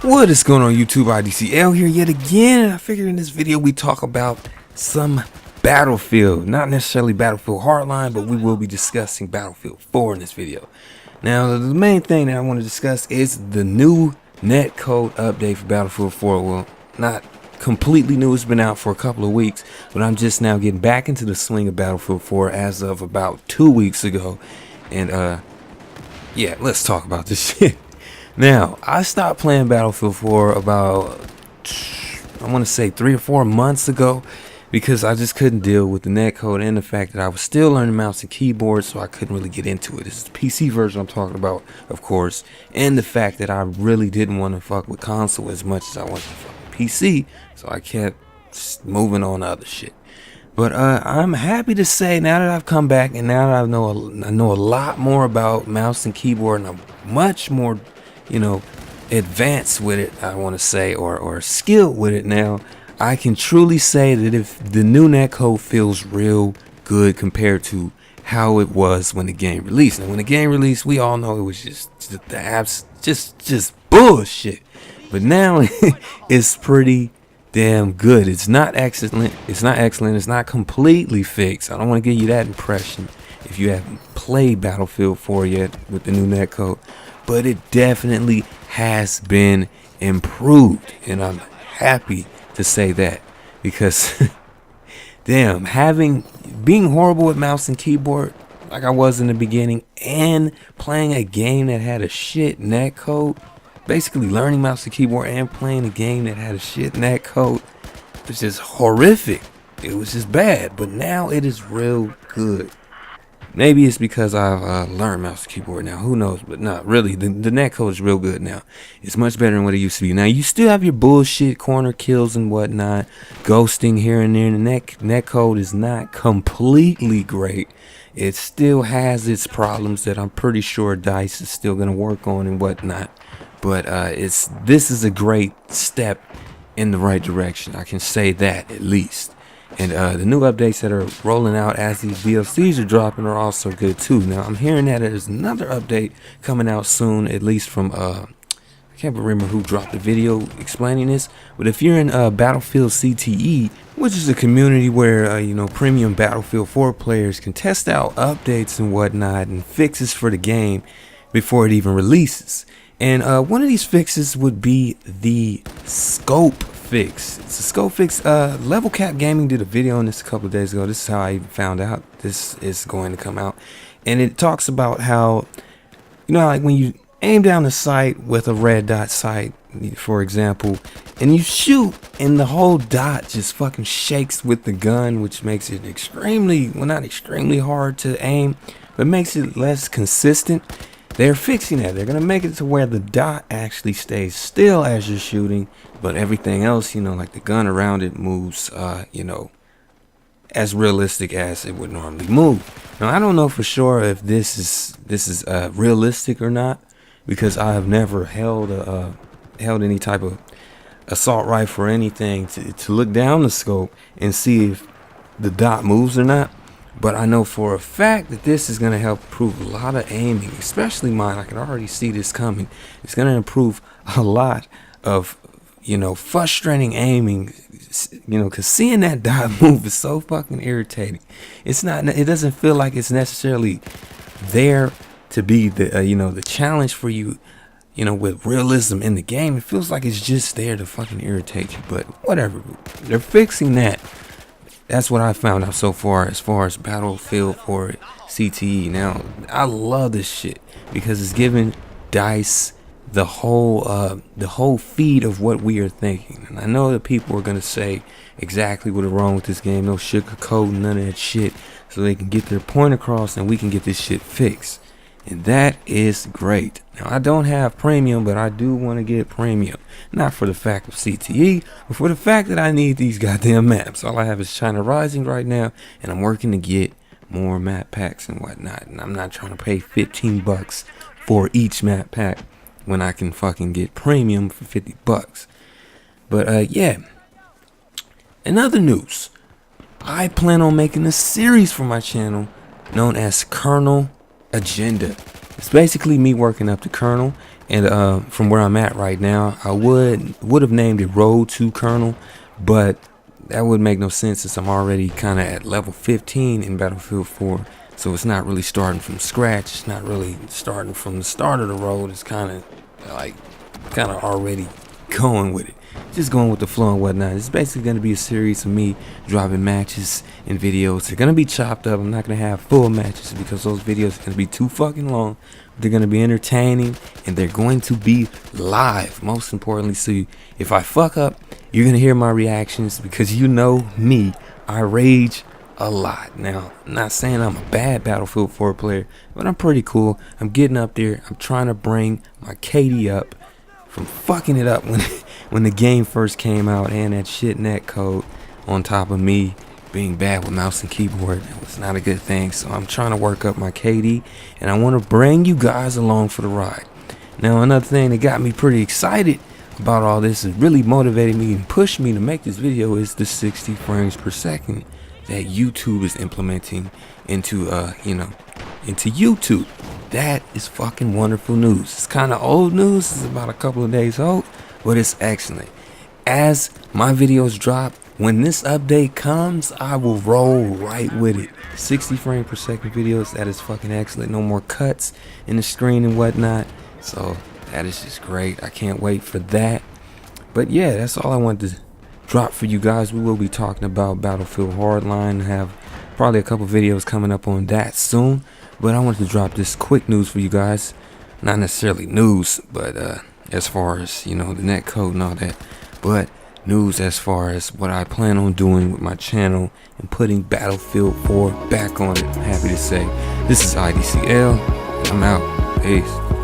What is going on YouTube? IDCL here yet again, and I figured in this video we talk about some Battlefield, not necessarily Battlefield Hardline, but we will be discussing Battlefield 4 in this video. Now the main thing that I want to discuss is the new netcode update for Battlefield 4. Well, not completely new, it's been out for a couple of weeks, but I'm just now getting back into the swing of Battlefield 4 as of about 2 weeks ago. And yeah, let's talk about this shit. Now, I stopped playing Battlefield 4 about, I want to say 3 or 4 months ago, because I just couldn't deal with the netcode and the fact that I was still learning mouse and keyboard, so I couldn't really get into it. This is the PC version I'm talking about, of course, and the fact that I really didn't want to fuck with console as much as I wanted to fuck with PC, so I kept moving on to other shit. But I'm happy to say, now that I've come back and now that I know a lot more about mouse and keyboard, and I'm much more, you know, advanced with it, I want to say, or skilled with it now, I can truly say that if the new netcode feels real good compared to how it was when the game released. And when the game released, we all know it was just the apps, just bullshit. But now it's pretty damn good. It's not excellent. It's not completely fixed. I don't want to give you that impression if you haven't played Battlefield 4 yet with the new netcode. But it definitely has been improved, and I'm happy to say that, because damn, being horrible with mouse and keyboard like I was in the beginning, and playing a game that had a shit netcode, basically learning mouse and keyboard and playing a game that had a shit netcode, was just horrific. It was just bad, but now it is real good. Maybe it's because I've learned mouse and keyboard now. Who knows? But not really. The netcode is real good now. It's much better than what it used to be. Now, you still have your bullshit corner kills and whatnot, ghosting here and there. The netcode is not completely great. It still has its problems that I'm pretty sure DICE is still going to work on and whatnot. But this is a great step in the right direction. I can say that at least. And the new updates that are rolling out as these DLCs are dropping are also good too. Now, I'm hearing that there's another update coming out soon, at least from, I can't remember who dropped the video explaining this, but if you're in Battlefield CTE, which is a community where, you know, premium Battlefield 4 players can test out updates and whatnot and fixes for the game before it even releases. And one of these fixes would be the scope fix. It's a scope fix. Level Cap Gaming did a video on this a couple of days ago. This is how I even found out this is going to come out. And it talks about how, you know, like when you aim down the sight with a red dot sight, for example, and you shoot and the whole dot just fucking shakes with the gun, which makes it extremely, well, not extremely hard to aim, but makes it less consistent. They're fixing that. They're going to make it to where the dot actually stays still as you're shooting, but everything else, you know, like the gun around it moves, you know, as realistic as it would normally move. Now, I don't know for sure if this is realistic or not, because I have never held any type of assault rifle or anything to look down the scope and see if the dot moves or not. But I know for a fact that this is going to help improve a lot of aiming, especially mine. I can already see this coming. It's going to improve a lot of, you know, frustrating aiming, you know, because seeing that dot move is so fucking irritating. It's not, it doesn't feel like it's necessarily there to be the, you know, the challenge for you, you know, with realism in the game. It feels like it's just there to fucking irritate you, but whatever. They're fixing that. That's what I found out so far as Battlefield 4 CTE. Now, I love this shit because it's giving DICE the whole feed of what we are thinking. And I know that people are gonna say exactly what is wrong with this game. No sugarcoat, none of that shit, so they can get their point across and we can get this shit fixed. And that is great. Now, I don't have premium, but I do want to get premium. Not for the fact of CTE, but for the fact that I need these goddamn maps. All I have is China Rising right now, and I'm working to get more map packs and whatnot. And I'm not trying to pay 15 bucks for each map pack when I can fucking get premium for 50 bucks. But yeah. In other news, I plan on making a series for my channel known as Kernel Agenda. It's basically me working up the kernel And from where I'm at right now, I would have named it Road to Kernel, but that would make no sense since I'm already kind of at level 15 in Battlefield 4. So it's not really starting from scratch. It's not really starting from the start of the road. It's kind of already going with it, just going with the flow and whatnot. It's basically going to be a series of me dropping matches and videos. They're going to be chopped up. I'm not going to have full matches because those videos are going to be too fucking long. They're going to be entertaining and they're going to be live, most importantly. So if I fuck up, you're going to hear my reactions because you know me, I rage a lot. Now, I'm not saying I'm a bad Battlefield 4 player, but I'm pretty cool. I'm getting up there. I'm trying to bring my KD up from fucking it up when the game first came out, and that shit Netcode on top of me being bad with mouse and keyboard. It was not a good thing. So I'm trying to work up my KD, and I want to bring you guys along for the ride. Now, another thing that got me pretty excited about all this is really motivated me and pushed me to make this video is the 60 frames per second that YouTube is implementing into into YouTube. That is fucking wonderful news. It's kind of old news. It's about a couple of days old, but it's excellent. As my videos drop, when this update comes, I will roll right with it. 60 frame per second videos, that is fucking excellent. No more cuts in the screen and whatnot. So that is just great. I can't wait for that. But yeah, that's all I wanted to drop for you guys. We will be talking about Battlefield Hardline. Have probably a couple videos coming up on that soon. But I wanted to drop this quick news for you guys. Not necessarily news, but as far as, the netcode and all that. But news as far as what I plan on doing with my channel and putting Battlefield 4 back on it. I'm happy to say this is IDCL. I'm out. Peace.